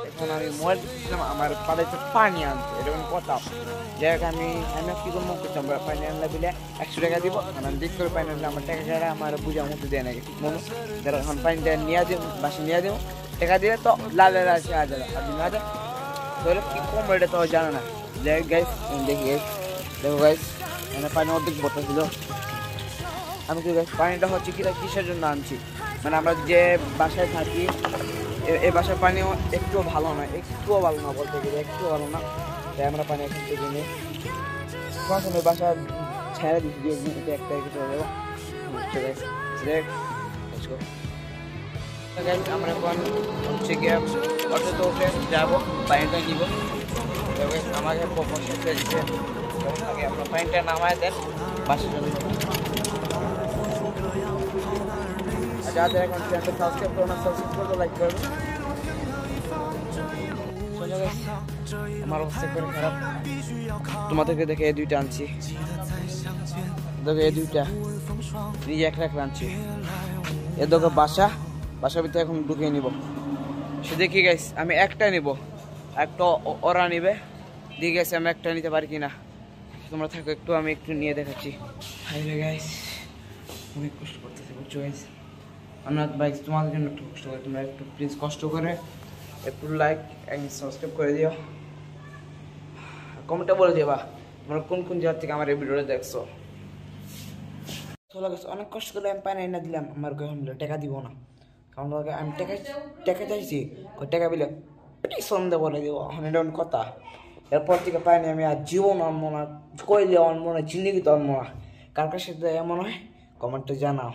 এখন আমি মোবাইল টিপছিলাম, আমার পাড়াতে পানি আনছে, এরকম কথা। যাই হোক আমি কি করবো করতাম, পানি আনলে দিলে 100 টাকা দিব, আমি দিক করে পানি আনলে আমার টাকা ছাড়া আমার বুঝার মতো দেয় নাকি ঠিক মতো। যারা এখন পানিটা নিয়ে দেবো, বাসে নিয়ে দেবো, টাকা দিলে তো লাল আসে আর না দেয় তাহলে কি কম এটা তো জানে না। যাই হোক গাইস দেখি গাইস, দেখো গাইস মানে পানি অর্ধেক ভর্তা ছিল। আমি কি গাইস পানিটা হচ্ছে কিসের জন্য আনছি, মানে আমরা যে বাসায় থাকি এই বাসার পানিও একটুও ভালো না, বলতে গেলে একটুও ভালো না। তাই আমরা পানি এখান থেকে নিই, বাসা ছেড়ে দিচ্ছি একটা চলে যাবো। আমরা এখন হচ্ছে গিয়ে অটোতে উঠে যাবো, পানিটা নিব। আমাকে আপনার পানিটা নামায় দেন বাসার জন্য। যাদের এখন চ্যানেলটা সাবস্ক্রাইব করো না, সাবস্ক্রাইব করবে, লাইক করবে। আমার অবস্থা করে খারাপ, তোমাদেরকে দেখে এই দুইটা আনছি, দেখো এই দুইটা নিজে এক আনছি। এ দেখো বাসার ভিতরে এখন ঢুকিয়ে নিব। সে দেখি গাইস আমি একটা নিব, একটা ওরা নিবে, দিয়ে গেছে আমি একটা নিতে পারি কিনা। তোমরা থাকো একটু, আমি একটু নিয়ে দেখাচ্ছি। হাই রে গাইস, অনেক কষ্ট করতেছি বুঝছো গাইস। অনাথ বাইক তোমাদের জন্য একটু কষ্ট করে, তোমরা একটু প্লিজ কষ্ট করে একটু লাইক এন্ড সাবস্ক্রাইব করে দিও, কমেন্টে বলে দিবা তোমরা কোন কোন জায়গা থেকে আমার এই ভিডিওটা দেখছো। চলো গাইস অনেক কষ্ট করে আমি পানি এনে দিলাম, আমার টাকা দিব না, কারণ আমি টাকা চাইছি, টাকা দিলে সন্দেহ বলে দিব, এটা কথা। এরপর থেকে পাইনি আমি আর জীবন আনবো না, কইলে আনবো না, জিন্দগি তো আনবো না। কার কাছে এমন হয় কমেন্টে জানাও।